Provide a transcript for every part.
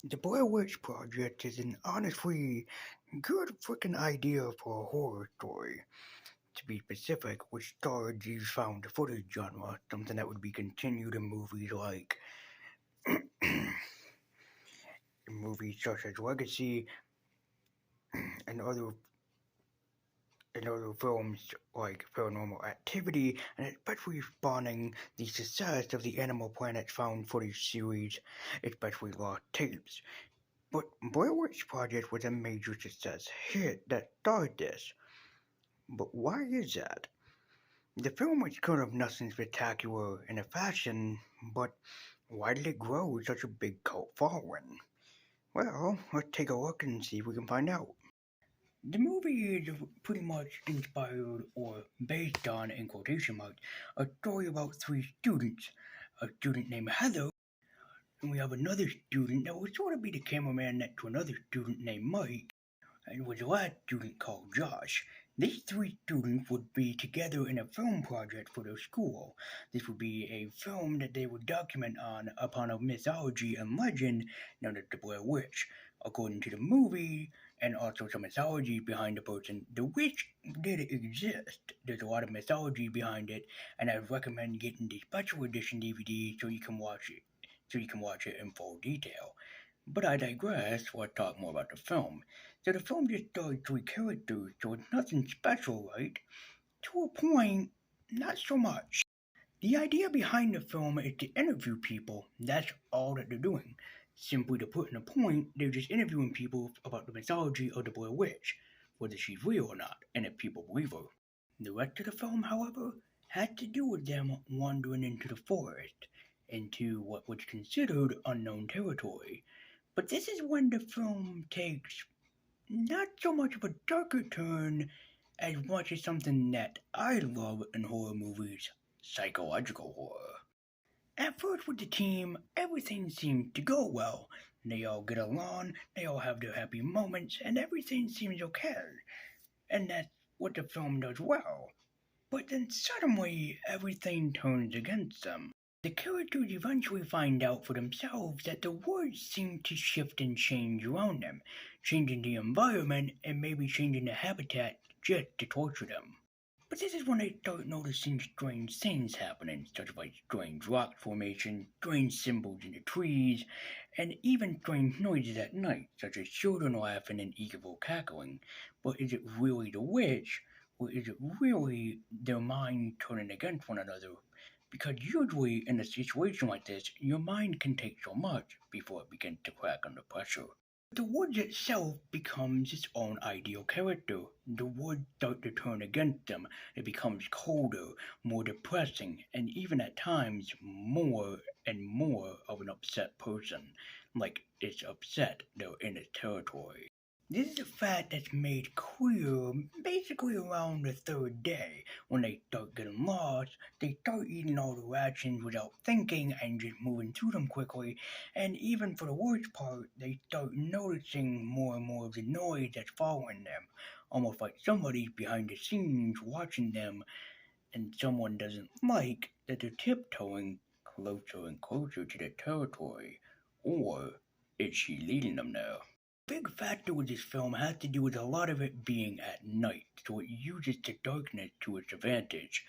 The Blair Witch Project is an honestly good freaking idea for a horror story. To be specific, which stars the found footage genre, something that would be continued in movies like movies such as Legacy and other films like Paranormal Activity, and especially spawning the success of the Animal Planet found footage series, especially Lost Tapes. But Blair Witch Project was a major success hit that started this. But why is that? The film was kind of nothing spectacular in a fashion, but why did it grow such a big cult following? Well, let's take a look and see if we can find out. The movie is pretty much inspired or based on, in quotation marks, a story about three students. A student named Heather, and we have another student that would sort of be the cameraman next to another student named Mike, and with the last student called Josh. These three students would be together in a film project for their school. This would be a film that they would document on upon a mythology and legend known as the Blair Witch. According to the movie, and also some mythology behind the person, the witch did exist. There's a lot of mythology behind it, and I recommend getting the special edition DVD so you can watch it. So you can watch it in full detail. But I digress. Let's talk more about the film. So the film just stars three characters, so it's nothing special, right? To a point, not so much. The idea behind the film is to interview people. That's all that they're doing. Simply to put in a point, they're just interviewing people about the mythology of the Blair Witch, whether she's real or not, and if people believe her. The rest of the film, however, had to do with them wandering into the forest, into what was considered unknown territory. But this is when the film takes not so much of a darker turn as much as something that I love in horror movies, psychological horror. At first, with the team, everything seems to go well. They all get along, they all have their happy moments, and everything seems okay. And that's what the film does well. But then suddenly, everything turns against them. The characters eventually find out for themselves that the world seem to shift and change around them, changing the environment and maybe changing the habitat just to torture them. But this is when they start noticing strange things happening, such as like strange rock formation, strange symbols in the trees, and even strange noises at night, such as children laughing and evil cackling. But is it really the witch, or is it really their mind turning against one another? Because usually in a situation like this, your mind can take so much before it begins to crack under pressure. The woods itself becomes its own ideal character. The woods start to turn against them. It becomes colder, more depressing, and even at times more and more of an upset person. Like it's upset they're in its territory. This is a fact that's made clear basically around the third day. When they start getting lost, they start eating all the rations without thinking and just moving through them quickly. And even for the worst part, they start noticing more and more of the noise that's following them. Almost like somebody's behind the scenes watching them, and someone doesn't like that they're tiptoeing closer and closer to their territory. Or is she leading them there? Big factor with this film has to do with a lot of it being at night, so it uses the darkness to its advantage.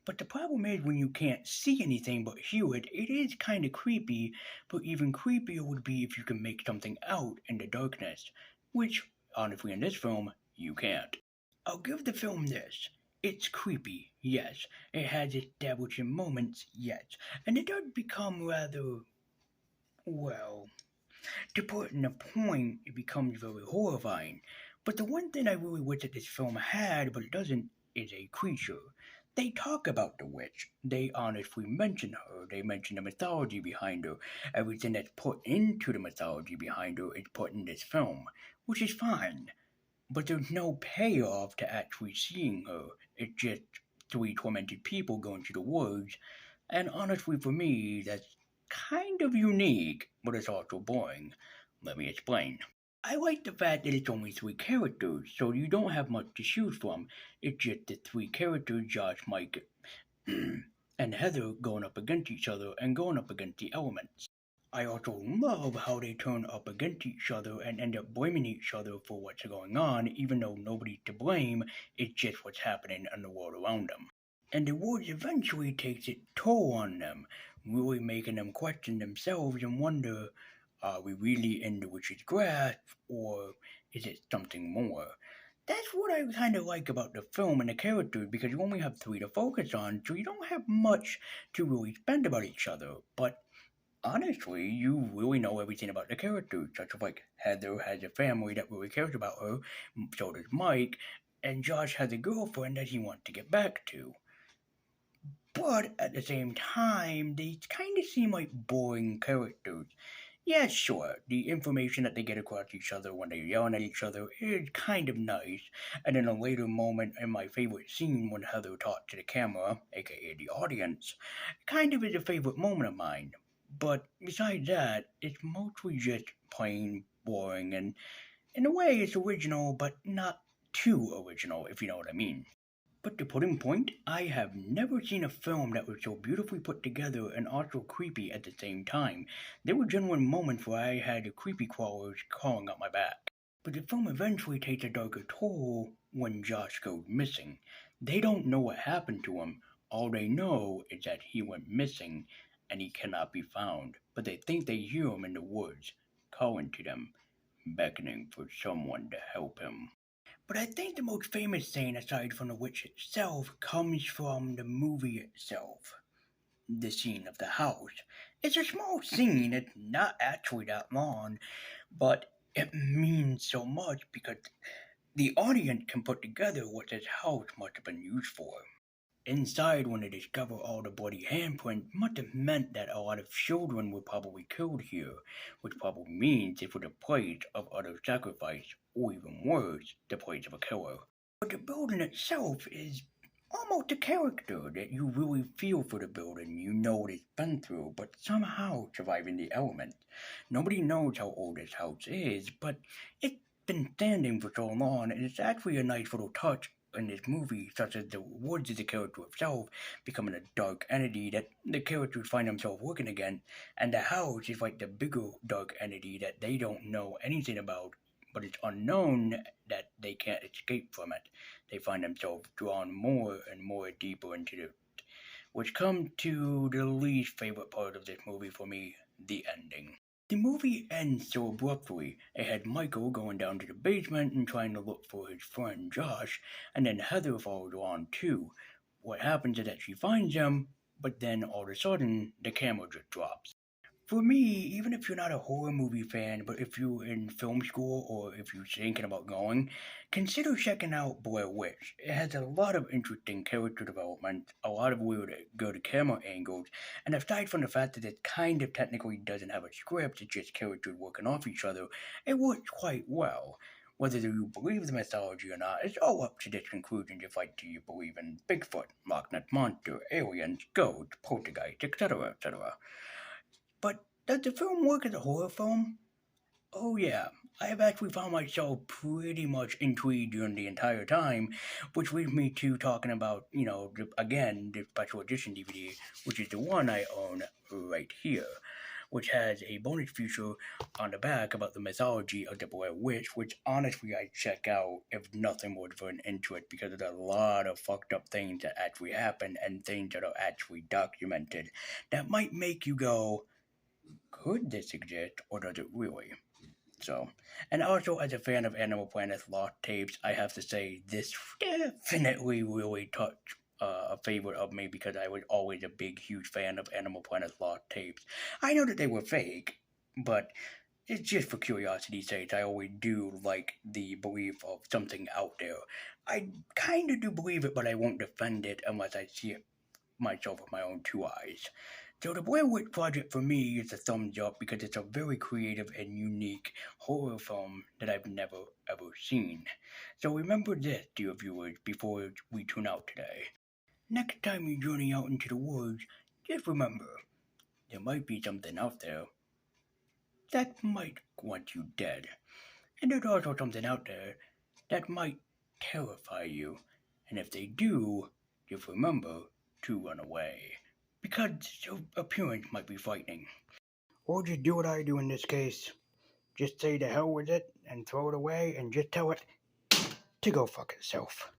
But the problem is when you can't see anything but hear it, it is kind of creepy, but even creepier would be if you can make something out in the darkness, which, honestly, in this film, you can't. I'll give the film this. It's creepy, yes. It has establishing moments, yes. And it does become rather, well, to put in a point, it becomes very horrifying. But the one thing I really wish that this film had, but it doesn't, is a creature. They talk about the witch. They honestly mention her. They mention the mythology behind her. Everything that's put into the mythology behind her is put in this film, which is fine. But there's no payoff to actually seeing her. It's just three tormented people going through the woods. And honestly, for me, that's kind of unique, but it's also boring. Let me explain. I like the fact that it's only three characters, so you don't have much to choose from. It's just the three characters, Josh, Mike, and Heather, going up against each other and going up against the elements. I also love how they turn up against each other and end up blaming each other for what's going on, even though nobody's to blame, it's just what's happening in the world around them. And the woods eventually takes its toll on them, really making them question themselves and wonder, are we really in the witch's grasp, or is it something more? That's what I kind of like about the film and the characters because you only have three to focus on, so you don't have much to really spend about each other. But honestly, you really know everything about the characters, such as like Heather has a family that really cares about her, so does Mike, and Josh has a girlfriend that he wants to get back to. But at the same time, they kind of seem like boring characters. Yeah, sure, the information that they get across each other when they're yelling at each other is kind of nice, and in a later moment in my favorite scene when Heather talks to the camera, aka the audience, kind of is a favorite moment of mine. But besides that, it's mostly just plain boring, and in a way it's original, but not too original, if you know what I mean. But to put in point, I have never seen a film that was so beautifully put together and also creepy at the same time. There were genuine moments where I had creepy crawlers crawling up my back. But the film eventually takes a darker toll when Josh goes missing. They don't know what happened to him. All they know is that he went missing and he cannot be found. But they think they hear him in the woods, calling to them, beckoning for someone to help him. But I think the most famous scene, aside from the witch itself, comes from the movie itself. The scene of the house. It's a small scene, it's not actually that long, but it means so much because the audience can put together what this house must have been used for. Inside, when they discover all the bloody handprints, must have meant that a lot of children were probably killed here, which probably means it was a place of utter sacrifice, or even worse, the place of a killer. But the building itself is almost a character that you really feel for the building. You know what it's been through, but somehow surviving the elements. Nobody knows how old this house is, but it's been standing for so long, and it's actually a nice little touch in this movie, such as the woods is the character itself becoming a dark entity that the characters find themselves working against, and the house is like the bigger dark entity that they don't know anything about, but it's unknown that they can't escape from it. They find themselves drawn more and more deeper into it, which comes to the least favorite part of this movie for me, the ending. The movie ends so abruptly. It had Michael going down to the basement and trying to look for his friend Josh, and then Heather follows on too. What happens is that she finds him, but then all of a sudden the camera just drops. For me, even if you're not a horror movie fan, but if you're in film school or if you're thinking about going, consider checking out Blair Witch. It has a lot of interesting character development, a lot of weird good camera angles, and aside from the fact that it kind of technically doesn't have a script, it's just characters working off each other, it works quite well. Whether you believe the mythology or not, it's all up to this conclusion, just like do you believe in Bigfoot, Loch Ness Monster, aliens, ghosts, poltergeist, etc., etc. But does the film work as a horror film? Oh yeah, I have actually found myself pretty much intrigued during the entire time, which leads me to talking about, again, the special edition DVD, which is the one I own right here, which has a bonus feature on the back about the mythology of the Blair Witch, which honestly I check out if nothing more than into it because there's a lot of fucked up things that actually happen and things that are actually documented that might make you go, could this exist or does it really? So, and also as a fan of Animal Planet's Lost Tapes, I have to say this definitely really touched a favorite of me because I was always a big, huge fan of Animal Planet's Lost Tapes. I know that they were fake, but it's just for curiosity's sake. I always do like the belief of something out there. I kind of do believe it, but I won't defend it unless I see it myself with my own two eyes. So the Blair Witch Project for me is a thumbs up because it's a very creative and unique horror film that I've never ever seen. So remember this, dear viewers, before we tune out today. Next time you journey out into the woods, just remember, there might be something out there that might want you dead. And there's also something out there that might terrify you. And if they do, just remember to run away. Because your appearance might be frightening. Or just do what I do in this case. Just say to hell with it and throw it away and just tell it to go fuck itself.